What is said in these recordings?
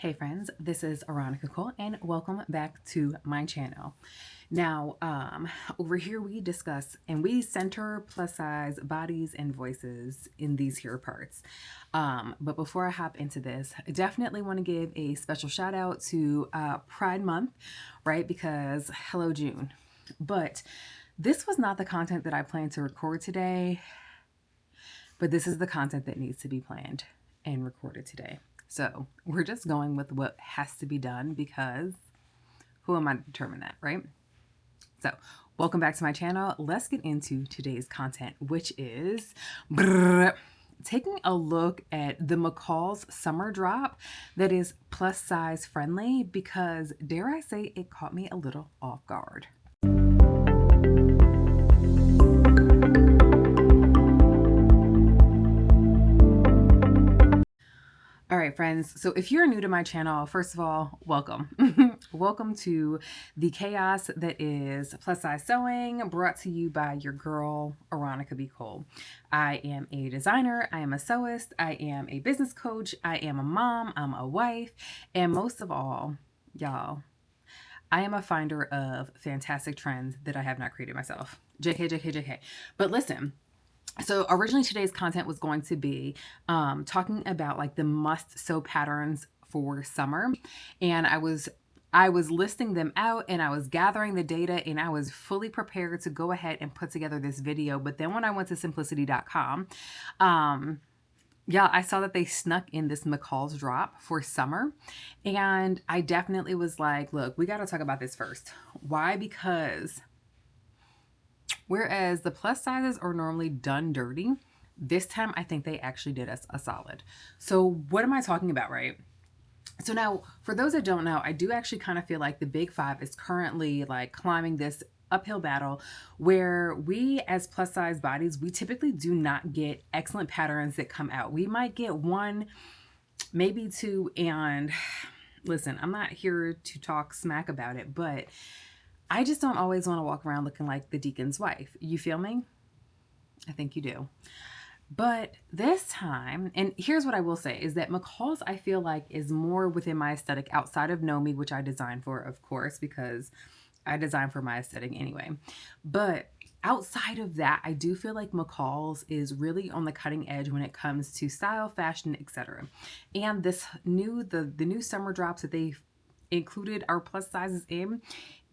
Hey friends, this is Aaronica and welcome back to my channel. Now, over here we discuss and we center plus size bodies and voices in these here parts. But before I hop into this, I definitely want to give a special shout out to Pride Month, right? Because hello June. But this was not the content that I planned to record today, but this is the content that needs to be planned and recorded today. So we're just going with what has to be done because who am I to determine that, right? So welcome back to my channel. Let's get into today's content, which is taking a look at the McCall's summer drop that is plus size friendly because dare I say it caught me a little off guard. All right, friends. So if you're new to my channel, first of all, welcome. Welcome to the chaos that is plus size sewing, brought to you by your girl, Aaronica Be Cool. I am a designer. I am a sewist. I am a business coach. I am a mom. I'm a wife. And most of all, y'all, I am a finder of fantastic trends that I have not created myself. JK, JK, JK. But listen. So originally today's content was going to be talking about like the must sew patterns for summer. And I was listing them out and I was gathering the data and I was fully prepared to go ahead and put together this video. But then when I went to simplicity.com, yeah, I saw that they snuck in this McCall's drop for summer. And I definitely was like, look, we got to talk about this first. Why? Because whereas the plus sizes are normally done dirty, this time I think they actually did us a solid. So what am I talking about, right? So now, for those that don't know, I do actually kind of feel like the Big Five is currently like climbing this uphill battle where we as plus size bodies, we typically do not get excellent patterns that come out. We might get one, maybe two, and listen, I'm not here to talk smack about it, but I just don't always want to walk around looking like the deacon's wife. You feel me? I think you do. But this time, and here's what I will say, is that McCall's, I feel like, is more within my aesthetic outside of Nomi, which I designed for, of course, because I design for my aesthetic anyway. But outside of that, I do feel like McCall's is really on the cutting edge when it comes to style, fashion, etc. And this new, the new summer drops that they included our plus sizes in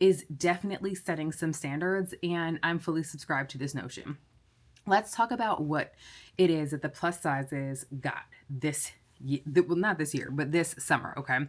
is definitely setting some standards, and I'm fully subscribed to this notion. Let's talk about what it is that the plus sizes got this year, well, not this year, but this summer, okay?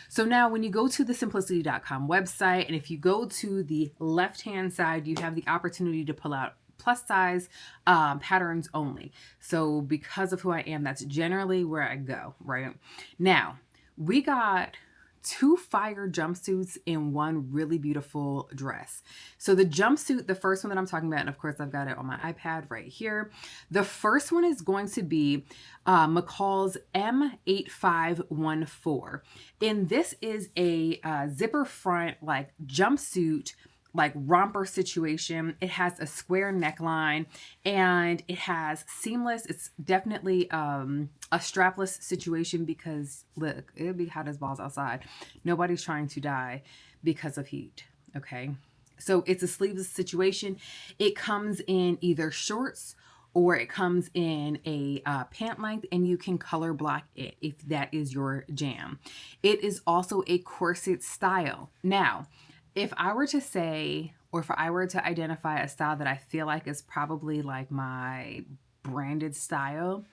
So now when you go to the simplicity.com website, and if you go to the left-hand side, you have the opportunity to pull out plus size patterns only. So because of who I am, that's generally where I go, right? Now, we got two fire jumpsuits in one really beautiful dress. So the jumpsuit, the first one that I'm talking about, and of course I've got it on my iPad right here. The first one is going to be McCall's M8514. And this is a zipper front like jumpsuit, like romper situation. It has a square neckline and it has seamless. It's definitely a strapless situation because look, it'll be hot as balls outside. Nobody's trying to die because of heat. Okay. So it's a sleeveless situation. It comes in either shorts or it comes in a pant length, and you can color block it if that is your jam. It is also a corset style. Now, if I were to say, or if I were to identify a style that I feel like is probably like my branded style,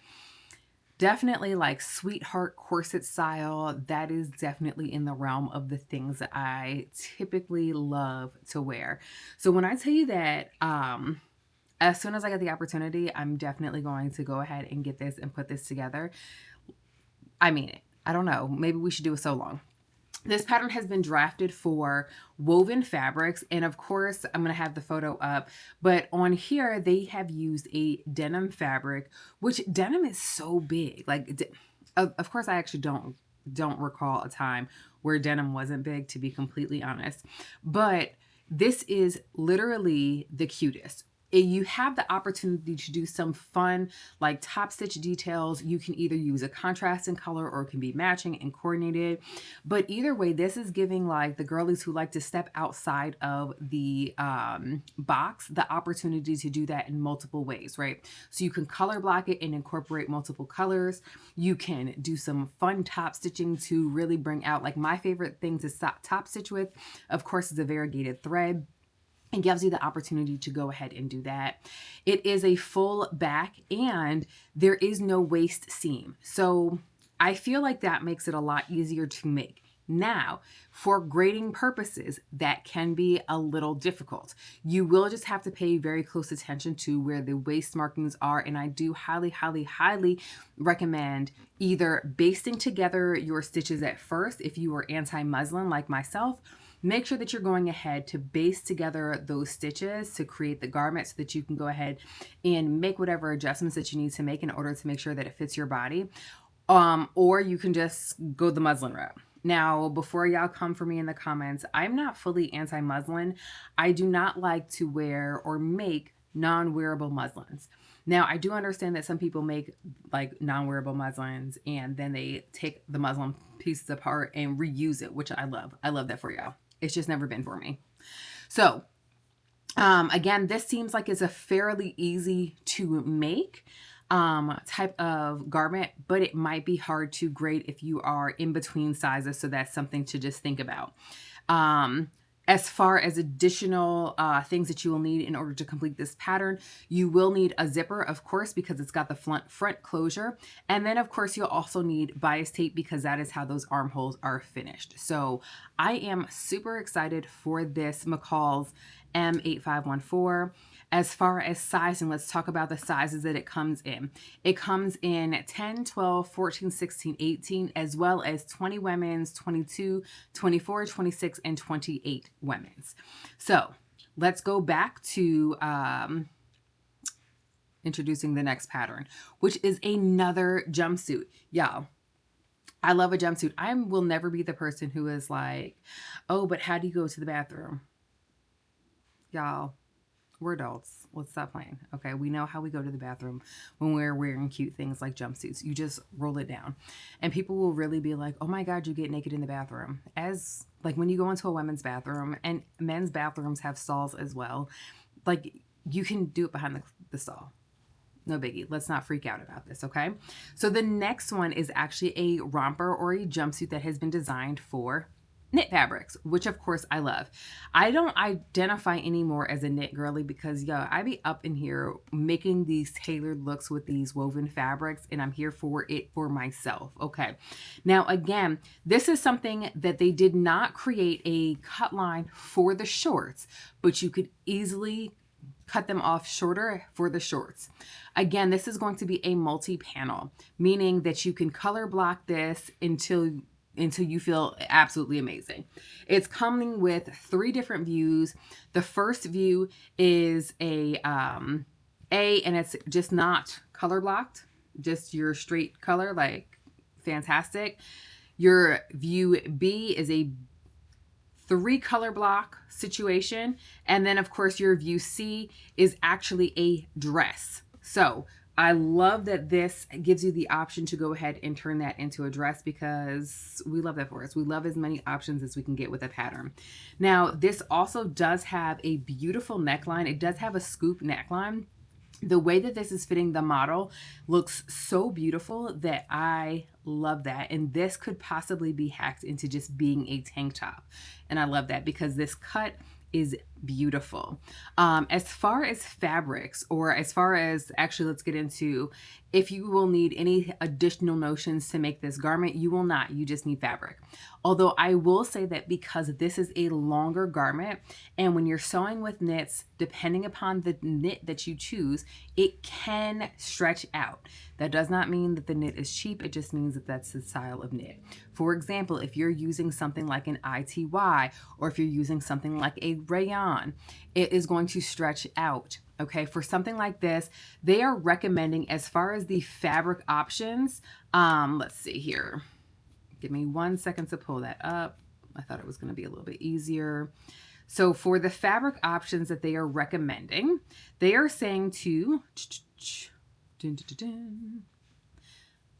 definitely like sweetheart corset style, that is definitely in the realm of the things that I typically love to wear. So when I tell you that, as soon as I get the opportunity, I'm definitely going to go ahead and get this and put this together. I mean it. I don't know. Maybe we should do a sew along. This pattern has been drafted for woven fabrics, and of course I'm going to have the photo up, but on here they have used a denim fabric, which denim is so big. Like, of course I actually don't recall a time where denim wasn't big, to be completely honest, but this is literally the cutest. you have the opportunity to do some fun like top stitch details. You can either use a contrasting color or it can be matching and coordinated. But either way, this is giving like the girlies who like to step outside of the box the opportunity to do that in multiple ways, right? So you can color block it and incorporate multiple colors. You can do some fun top stitching to really bring out, like my favorite thing to top stitch with, of course, is a variegated thread. It gives you the opportunity to go ahead and do that. It is a full back and there is no waist seam. So I feel like that makes it a lot easier to make. Now, for grading purposes, that can be a little difficult. You will just have to pay very close attention to where the waist markings are. And I do highly, highly, highly recommend either basting together your stitches at first if you are anti-muslin like myself. Make sure that you're going ahead to baste together those stitches to create the garment so that you can go ahead and make whatever adjustments that you need to make in order to make sure that it fits your body. Or you can just go the muslin route. Now, before y'all come for me in the comments, I'm not fully anti-muslin. I do not like to wear or make non-wearable muslins. Now, I do understand that some people make like non-wearable muslins and then they take the muslin pieces apart and reuse it, which I love. I love that for y'all. It's just never been for me. So, again, this seems like it's a fairly easy to make type of garment, but it might be hard to grade if you are in between sizes. So that's something to just think about. As far as additional things that you will need in order to complete this pattern, you will need a zipper, of course, because it's got the front closure. And then, of course, you'll also need bias tape because that is how those armholes are finished. So I am super excited for this McCall's M8514. As far as sizing, let's talk about the sizes that it comes in. It comes in 10, 12, 14, 16, 18, as well as 20 women's, 22, 24, 26, and 28 women's. So let's go back to introducing the next pattern, which is another jumpsuit. Y'all, I love a jumpsuit. I will never be the person who is like, oh, but how do you go to the bathroom? Y'all, we're adults. Let's stop playing. Okay. We know how we go to the bathroom when we're wearing cute things like jumpsuits. You just roll it down. And people will really be like, oh my God, you get naked in the bathroom. As like when you go into a women's bathroom, and men's bathrooms have stalls as well. Like you can do it behind the stall. No biggie. Let's not freak out about this, okay? So the next one is actually a romper or a jumpsuit that has been designed for knit fabrics, which of course I love. I don't identify anymore as a knit girly because I be up in here making these tailored looks with these woven fabrics and I'm here for it for myself. Okay. Now again, this is something that they did not create a cut line for the shorts, but you could easily cut them off shorter for the shorts. Again, this is going to be a multi-panel, meaning that you can color block this until you feel absolutely amazing. It's coming with 3 different views. The first view is a and it's just not color blocked, just your straight color, like fantastic. Your view B is a 3 color block situation. And then of course your view C is actually a dress. So I love that this gives you the option to go ahead and turn that into a dress because we love that for us. We love as many options as we can get with a pattern. Now, this also does have a beautiful neckline. It does have a scoop neckline. The way that this is fitting the model looks so beautiful that I love that. And this could possibly be hacked into just being a tank top. And I love that because this cut is beautiful. As far as fabrics, or as far as actually, let's get into if you will need any additional notions to make this garment. You will not. You just need fabric. Although I will say that because this is a longer garment, and when you're sewing with knits, depending upon the knit that you choose, it can stretch out. That does not mean that the knit is cheap. It just means that that's the style of knit. For example, if you're using something like an ITY, or if you're using something like a rayon, it is going to stretch out. Okay, for something like this, they are recommending, as far as the fabric options, let's see here. Give me 1 second to pull that up. I thought it was going to be a little bit easier. So for the fabric options that they are recommending, they are saying to,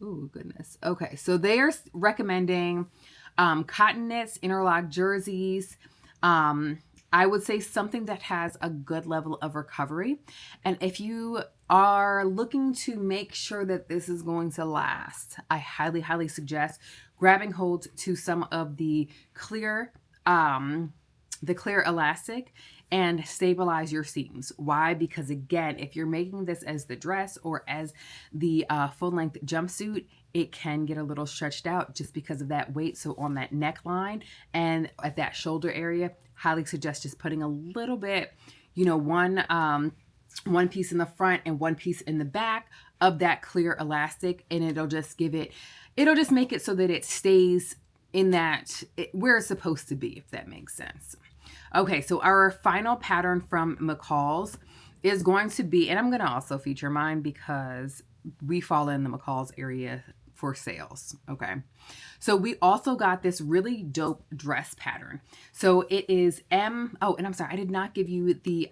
oh goodness. Okay, so they are recommending cotton knits, interlock jerseys. I would say something that has a good level of recovery. And if you are looking to make sure that this is going to last, I highly, highly suggest grabbing hold to some of the clear elastic and stabilize your seams. Why? Because again, if you're making this as the dress or as the full length jumpsuit, it can get a little stretched out just because of that weight. So on that neckline and at that shoulder area, highly suggest just putting a little bit, you know, one piece in the front and one piece in the back of that clear elastic, and it'll just make it so that it stays in where it's supposed to be, if that makes sense. Okay, so our final pattern from McCall's is going to be, and I'm going to also feature mine because we fall in the McCall's area for sales. Okay, so we also got this really dope dress pattern. So it is and I'm sorry, I did not give you the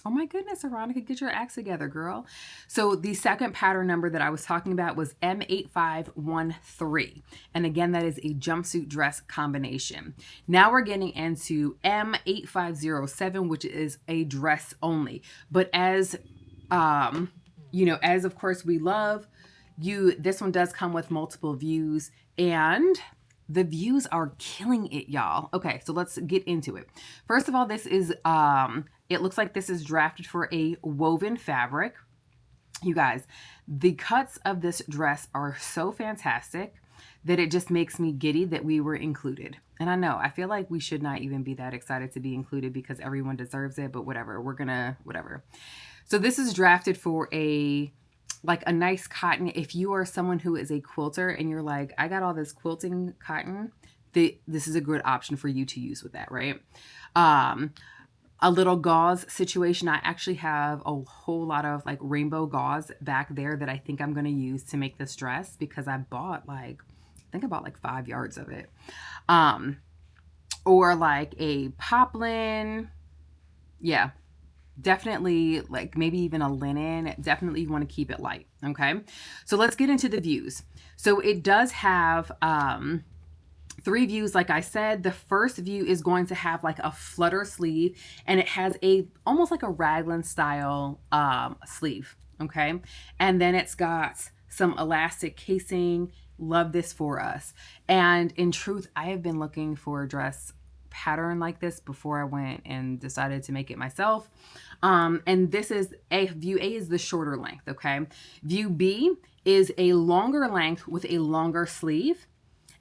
oh my goodness, Aaronica, get your acts together, girl. So the second pattern number that I was talking about was M8513. And again, that is a jumpsuit dress combination. Now we're getting into M8507, which is a dress only. But as, as of course we love, this one does come with multiple views, and the views are killing it, y'all. Okay, so let's get into it. First of all, this is, it looks like this is drafted for a woven fabric. You guys, the cuts of this dress are so fantastic that it just makes me giddy that we were included. And I know, I feel like we should not even be that excited to be included because everyone deserves it, but whatever, whatever. So this is drafted for a nice cotton. If you are someone who is a quilter and you're like, I got all this quilting cotton, this is a good option for you to use with that, right? A little gauze situation. I actually have a whole lot of rainbow gauze back there that I think I'm going to use to make this dress because I bought I bought 5 yards of it. Or a poplin. Yeah. Definitely maybe even a linen. Definitely you want to keep it light. Okay. So let's get into the views. So it does have 3 views. Like I said, the first view is going to have a flutter sleeve, and it has almost like a raglan style sleeve. Okay. And then it's got some elastic casing. Love this for us. And in truth, I have been looking for a dress pattern like this before I went and decided to make it myself. And this is view A is the shorter length. Okay. View B is a longer length with a longer sleeve.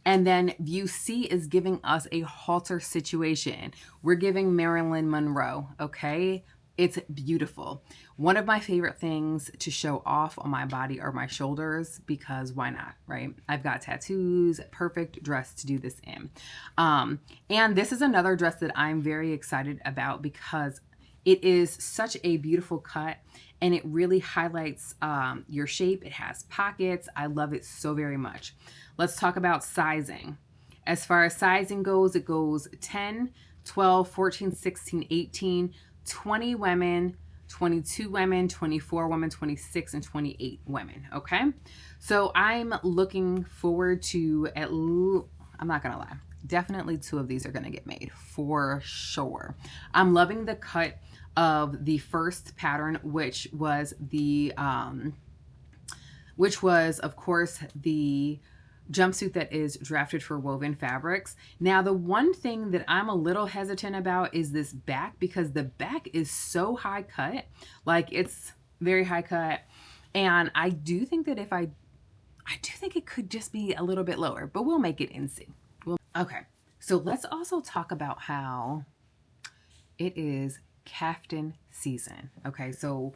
And then view C is giving us a halter situation. We're giving Marilyn Monroe. Okay. It's beautiful. One of my favorite things to show off on my body are my shoulders, because why not, right? I've got tattoos, perfect dress to do this in. And this is another dress that I'm very excited about because it is such a beautiful cut and it really highlights your shape. It has pockets. I love it so very much. Let's talk about sizing. As far as sizing goes, it goes 10, 12, 14, 16, 18, 20 women, 22 women, 24 women, 26, and 28 women. Okay. So I'm looking forward to I'm not going to lie. Definitely 2 of these are going to get made for sure. I'm loving the cut of the first pattern, which was of course the jumpsuit that is drafted for woven fabrics. Now, the one thing that I'm a little hesitant about is this back, because the back is so high cut, it's very high cut. And I do think that I do think it could just be a little bit lower, but we'll make it and see. Okay. So let's also talk about how it is caftan season. Okay. So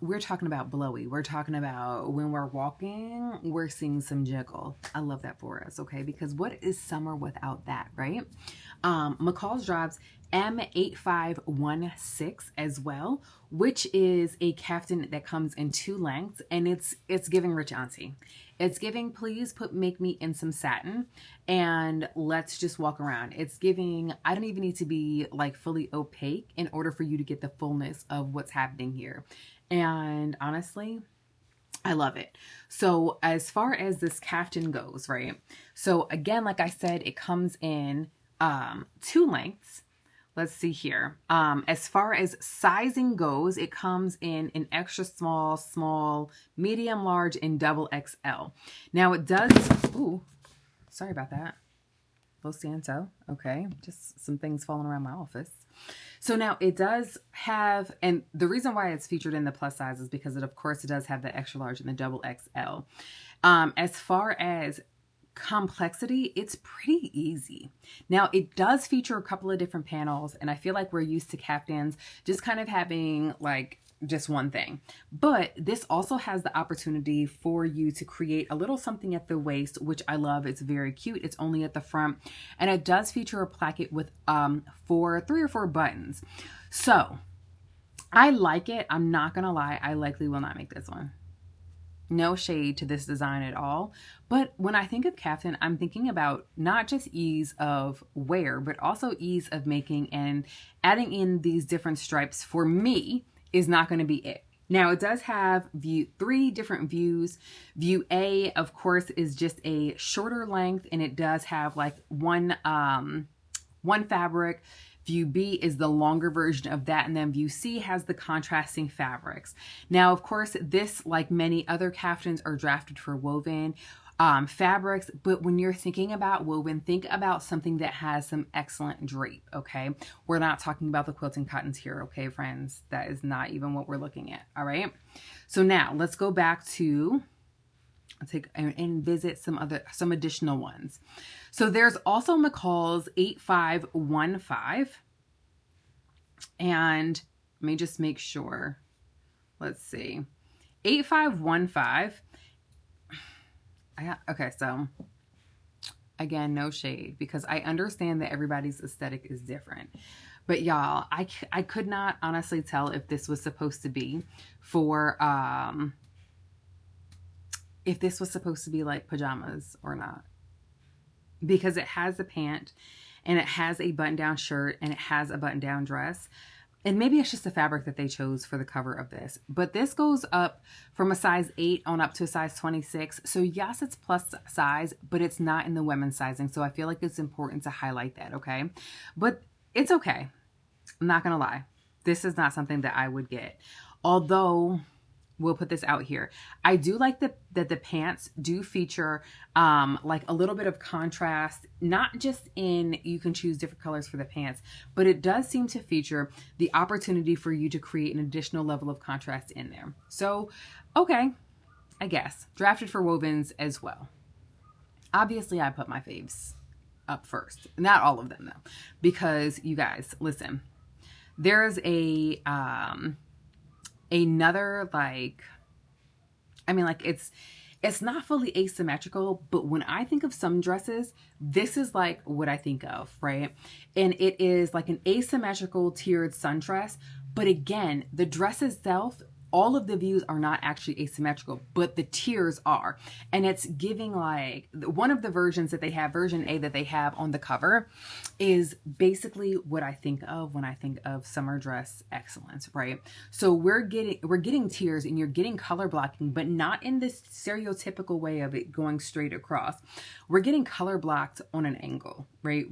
we're talking about blowy. We're talking about when we're walking, we're seeing some jiggle. I love that for us, okay? Because what is summer without that, right? McCall's drops M8516 as well, which is a caftan that comes in 2 lengths, and it's giving rich auntie. It's giving, please make me in some satin and let's just walk around. It's giving, I don't even need to be like fully opaque in order for you to get the fullness of what's happening here. And honestly, I love it. So as far as this caftan goes, right? So again, like I said, it comes in 2 lengths. Let's see here. As far as sizing goes, it comes in an extra small, small, medium, large, and double XL. Now it does, ooh, sorry about that. Los Santo. Okay. Just some things falling around my office. So now it does have, and the reason why it's featured in the plus size is because it, of course, it does have the extra large and the double XL. As far as complexity, it's pretty easy. Now it does feature a couple of different panels, and I feel like we're used to caftans just kind of having like just one thing, but this also has the opportunity for you to create a little something at the waist, which I love. It's very cute. It's only at the front, and it does feature a placket with 3 or 4 buttons. So I like it. I'm not gonna lie, I likely will not make this one. No shade to this design at all, but when I think of caftan, I'm thinking about not just ease of wear, but also ease of making, and adding in these different stripes for me is not going to be it. Now it does have 3 different views. View A, of course, is just a shorter length, and it does have like one fabric. View B is the longer version of that, and then view C has the contrasting fabrics. Now, of course, this, like many other caftans, are drafted for woven fabrics, but when you're thinking about woven, think about something that has some excellent drape, okay? We're not talking about the quilting cottons here, okay, friends? That is not even what we're looking at, all right? So now let's go back to take and visit some additional ones. So there's also McCall's 8515, and let me just make sure. Let's see, 8515. Okay, so again, no shade, because I understand that everybody's aesthetic is different. But y'all, I could not honestly tell if this was supposed to be for if this was supposed to be like pajamas or not, because it has a pant and it has a button-down shirt and it has a button-down dress. And maybe it's just the fabric that they chose for the cover of this. But this goes up from a size 8 on up to a size 26. So yes, it's plus size, but it's not in the women's sizing. So I feel like it's important to highlight that, okay? But it's okay. I'm not going to lie. This is not something that I would get. Although, we'll put this out here, I do like that the pants do feature like a little bit of contrast, not just in, you can choose different colors for the pants, but it does seem to feature the opportunity for you to create an additional level of contrast in there. So, okay, I guess. Drafted for wovens as well. Obviously, I put my faves up first. Not all of them, though, because you guys, listen, there's another, like, I mean, like, it's not fully asymmetrical, but when I think of some dresses, this is like what I think of, right? And it is like an asymmetrical tiered sundress, but again, the dress itself, all of the views are not actually asymmetrical, but the tiers are. And it's giving, like, one of the versions that they have, version A that they have on the cover, is basically what I think of when I think of summer dress excellence, right? So we're getting tiers, and you're getting color blocking, but not in this stereotypical way of it going straight across. We're getting color blocked on an angle, right?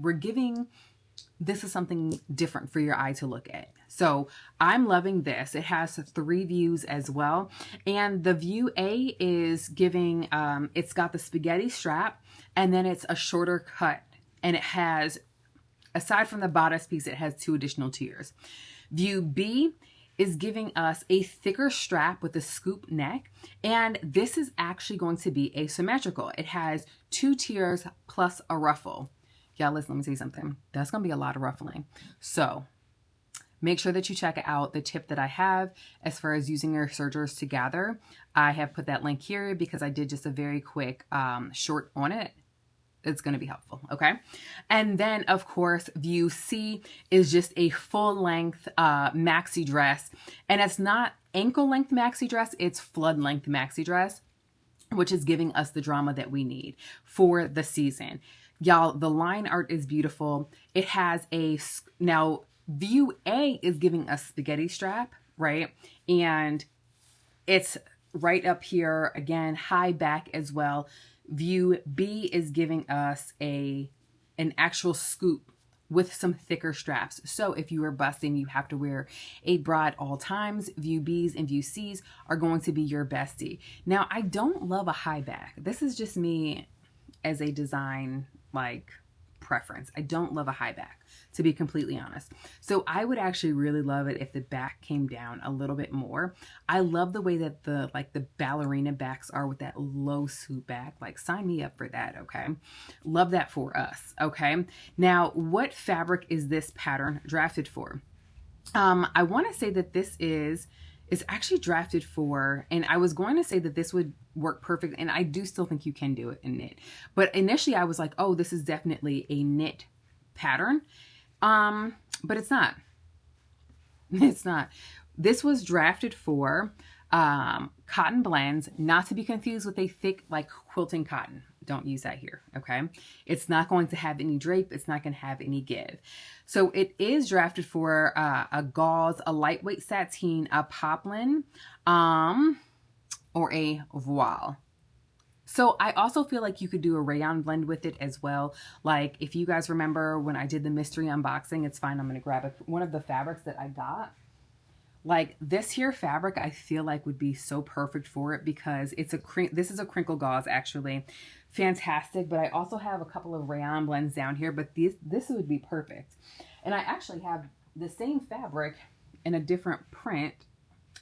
This is something different for your eye to look at. So I'm loving this. It has 3 views as well. And the view A is giving, it's got the spaghetti strap, and then it's a shorter cut. And it has, aside from the bodice piece, it has 2 additional tiers. View B is giving us a thicker strap with a scoop neck. And this is actually going to be asymmetrical. It has 2 tiers plus a ruffle. Yeah, listen, let me tell you something. That's going to be a lot of ruffling. So make sure that you check out the tip that I have as far as using your sergers together. I have put that link here because I did just a very quick short on it. it's going to be helpful. Okay. And then of course, view C is just a full length maxi dress. And it's not ankle length maxi dress. It's flood length maxi dress, which is giving us the drama that we need for the season. Y'all, the line art is beautiful. It has now view A is giving us spaghetti strap, right? And it's right up here again, high back as well. View B is giving us an actual scoop with some thicker straps. So if you are busting, you have to wear a bra at all times. View B's and view C's are going to be your bestie. Now, I don't love a high back. This is just me as a design preference. I don't love a high back, to be completely honest. So I would actually really love it if the back came down a little bit more. I love the way that the ballerina backs are with that low swoop back. Sign me up for that, okay? Love that for us, okay? Now, what fabric is this pattern drafted for? I want to say that this is actually drafted for, and I was going to say that this would work perfect, and I do still think you can do it in knit. But initially I was like, oh, this is definitely a knit pattern. But it's not. It's not. This was drafted for cotton blends, not to be confused with a thick quilting cotton. Don't use that here, okay? It's not going to have any drape. It's not going to have any give. So it is drafted for a gauze, a lightweight sateen, a poplin, or a voile. So I also feel like you could do a rayon blend with it as well. If you guys remember when I did the mystery unboxing, it's fine. I'm going to grab one of the fabrics that I got. This here fabric, I feel like would be so perfect for it because this is a crinkle gauze actually. Fantastic. But I also have a couple of rayon blends down here, but this would be perfect. And I actually have the same fabric in a different print.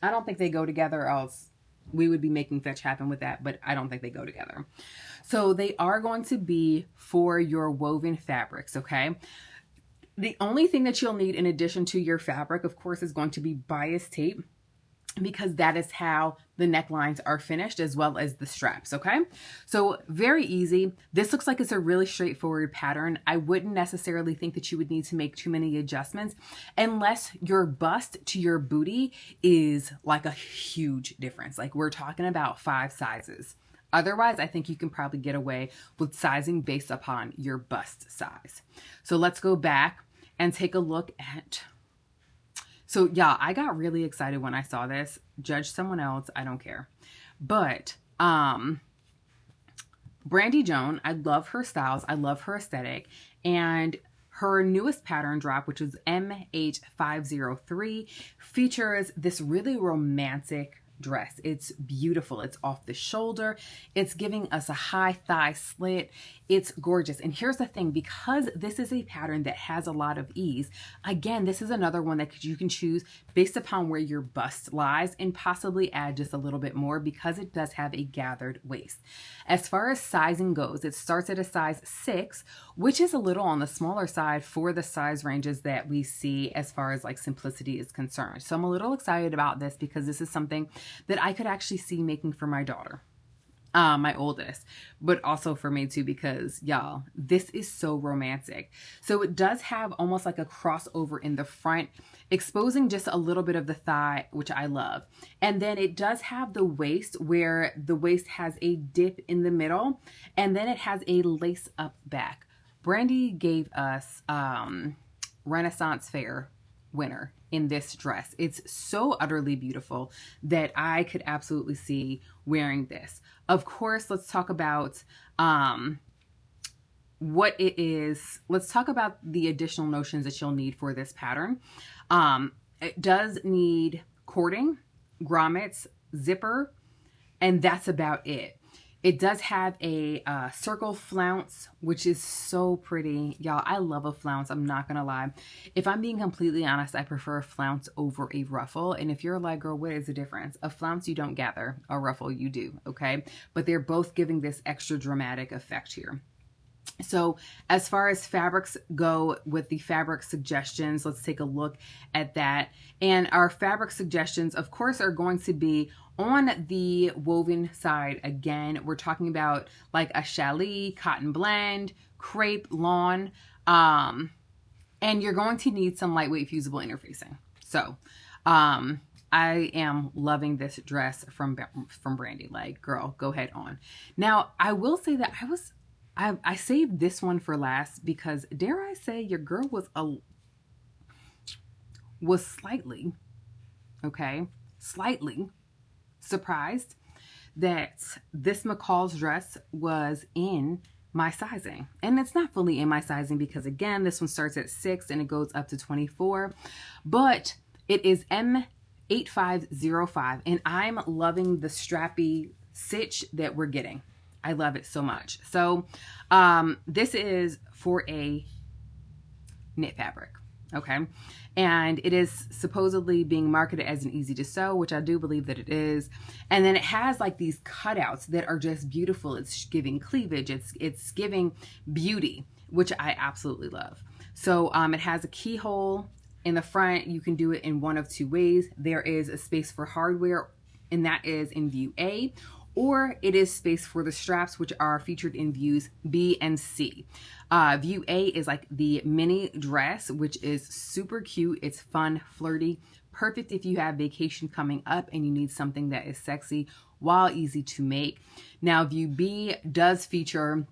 I don't think they go together, else we would be making fetch happen with that, but I don't think they go together. So they are going to be for your woven fabrics, okay? The only thing that you'll need in addition to your fabric, of course, is going to be bias tape, because that is how the necklines are finished, as well as the straps, okay? So very easy. This looks like it's a really straightforward pattern. I wouldn't necessarily think that you would need to make too many adjustments unless your bust to your booty is a huge difference. We're talking about 5 sizes. Otherwise, I think you can probably get away with sizing based upon your bust size. So let's go back and take a look at... So yeah, I got really excited when I saw this. Judge someone else, I don't care. But Brandy Joan, I love her styles. I love her aesthetic. And her newest pattern drop, which is M8503, features this really romantic dress. It's beautiful. It's off the shoulder. It's giving us a high thigh slit. It's gorgeous. And here's the thing, because this is a pattern that has a lot of ease, again, this is another one that you can choose based upon where your bust lies and possibly add just a little bit more because it does have a gathered waist. As far as sizing goes, it starts at a size 6, which is a little on the smaller side for the size ranges that we see as far as simplicity is concerned. So I'm a little excited about this because this is something that I could actually see making for my daughter. My oldest, but also for me too, because y'all, this is so romantic. So it does have almost like a crossover in the front, exposing just a little bit of the thigh, which I love. And then it does have the waist, where the waist has a dip in the middle, and then it has a lace up back. Brandy gave us Renaissance Fair winner in this dress. It's so utterly beautiful that I could absolutely see wearing this. Of course, let's talk about what it is. Let's talk about the additional notions that you'll need for this pattern. It does need cording, grommets, zipper, and that's about it. It does have a circle flounce, which is so pretty. Y'all, I love a flounce. I'm not going to lie. If I'm being completely honest, I prefer a flounce over a ruffle. And if you're like, girl, what is the difference? A flounce you don't gather. A ruffle you do, okay? But they're both giving this extra dramatic effect here. So as far as fabrics go, with the fabric suggestions, let's take a look at that. And our fabric suggestions, of course, are going to be On the woven side, again, we're talking about like a challis, cotton blend, crepe, lawn, and you're going to need some lightweight fusible interfacing. So, I am loving this dress from Brandy. Like, girl, go head on. Now, I will say that I saved this one for last because, dare I say, your girl was slightly, okay, slightly surprised that this McCall's dress was in my sizing. And it's not fully in my sizing because, again, this one starts at 6 and it goes up to 24, but it is M8505, and I'm loving the strappy stitch that we're getting. I love it so much. So this is for a knit fabric, okay? And it is supposedly being marketed as an easy to sew, which I do believe that it is. And then it has like these cutouts that are just beautiful. It's giving cleavage. It's giving beauty, which I absolutely love. So it has a keyhole in the front. You can do it in one of two ways. There is a space for hardware, and that is in view A, or it is space for the straps, which are featured in views B and C. View A is like the mini dress, which is super cute. It's fun, flirty, perfect if you have vacation coming up and you need something that is sexy while easy to make. Now, view B does feature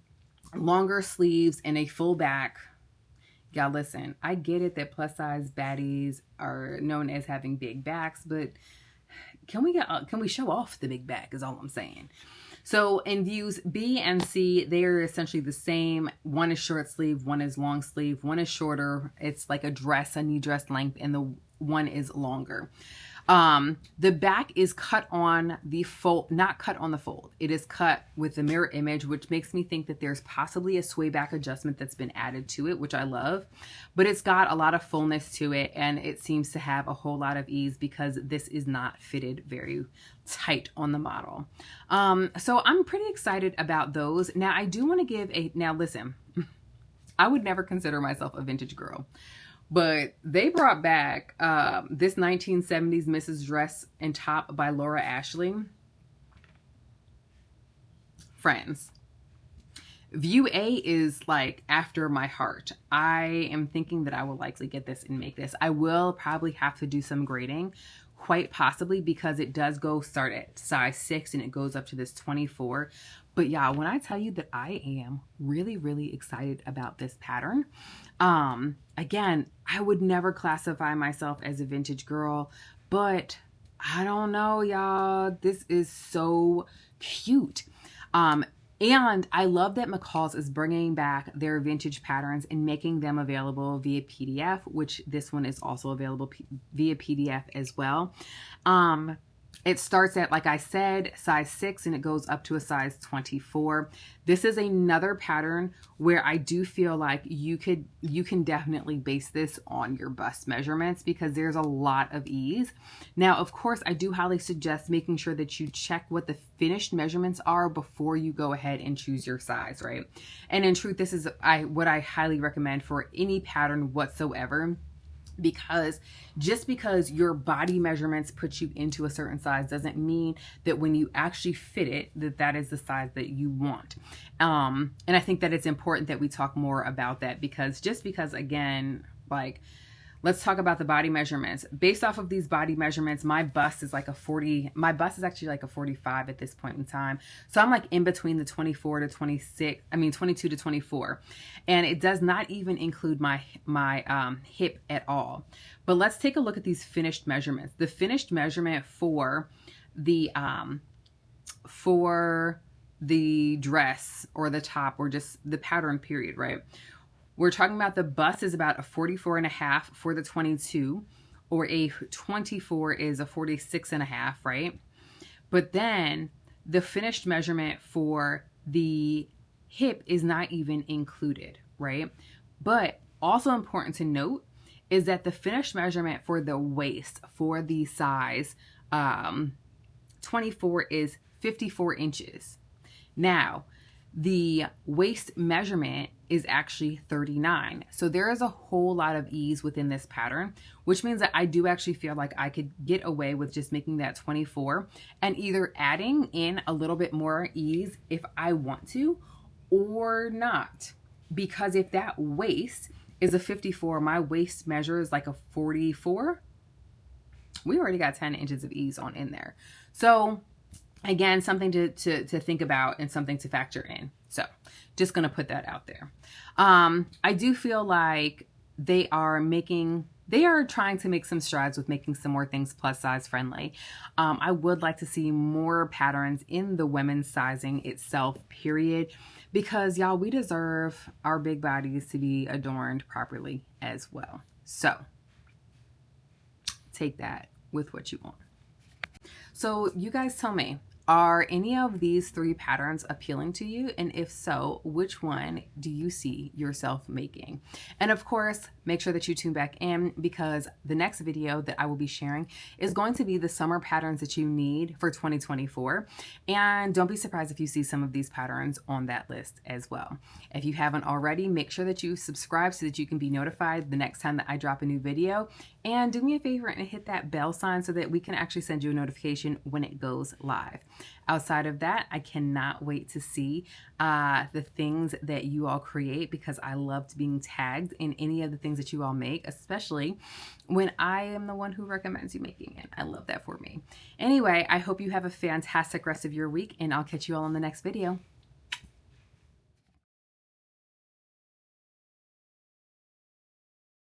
longer sleeves and a full back. Y'all, listen, I get it that plus size baddies are known as having big backs, but can we show off the big back is all I'm saying. So in views B and C, they are essentially the same. One is short sleeve, one is long sleeve, one is shorter. It's like a dress, a knee dress length, and the one is longer. The back is cut on the fold, not cut on the fold. It is cut with the mirror image, which makes me think that there's possibly a sway back adjustment that's been added to it, which I love. But it's got a lot of fullness to it, and it seems to have a whole lot of ease because this is not fitted very tight on the model. So I'm pretty excited about those. Now, I do want to give now listen, I would never consider myself a vintage girl. But they brought back this 1970s Mrs. Dress and Top by Laura Ashley. Friends, view A is like after my heart. I am thinking that I will likely get this and make this. I will probably have to do some grading, quite possibly, because it does start at size 6 and it goes up to this 24. But y'all, when I tell you that I am really, really excited about this pattern, again, I would never classify myself as a vintage girl, but I don't know, y'all. This is so cute. And I love that McCall's is bringing back their vintage patterns and making them available via PDF, which this one is also available via PDF as well. It starts at, like I said, size 6 and it goes up to a size 24. This is another pattern where I do feel like you can definitely base this on your bust measurements because there's a lot of ease. Now, of course, I do highly suggest making sure that you check what the finished measurements are before you go ahead and choose your size, right? And in truth, this is what I highly recommend for any pattern whatsoever. Because just because your body measurements put you into a certain size doesn't mean that when you actually fit it, that is the size that you want. And I think that it's important that we talk more about that because again, like, let's talk about the body measurements. Based off of these body measurements, my bust is like a 40. My bust is actually like a 45 at this point in time. So I'm like in between the 24 to 26. I mean, 22 to 24. And it does not even include my hip at all. But let's take a look at these finished measurements. The finished measurement for the dress or the top or just the pattern period, right? We're talking about the bust is about a 44.5 for the 22, or a 24 is a 46.5, right? But then the finished measurement for the hip is not even included, right? But also important to note is that the finished measurement for the waist for the size 24 is 54 inches. Now, The waist measurement is actually 39. So there is a whole lot of ease within this pattern, which means that I do actually feel like I could get away with just making that 24 and either adding in a little bit more ease if I want to or not. Because if that waist is a 54, my waist measure is like a 44, we already got 10 inches of ease on in there. So again, something to think about and something to factor in. So just going to put that out there. I do feel like they are trying to make some strides with making some more things plus size friendly. I would like to see more patterns in the women's sizing itself, period, because y'all, we deserve our big bodies to be adorned properly as well. So take that with what you want. So you guys tell me, are any of these 3 patterns appealing to you? And if so, which one do you see yourself making? And of course, make sure that you tune back in, because the next video that I will be sharing is going to be the summer patterns that you need for 2024. And don't be surprised if you see some of these patterns on that list as well. If you haven't already, make sure that you subscribe so that you can be notified the next time that I drop a new video. And do me a favor and hit that bell sign so that we can actually send you a notification when it goes live. Outside of that, I cannot wait to see the things that you all create, because I loved being tagged in any of the things that you all make, especially when I am the one who recommends you making it. I love that for me. Anyway, I hope you have a fantastic rest of your week, and I'll catch you all in the next video.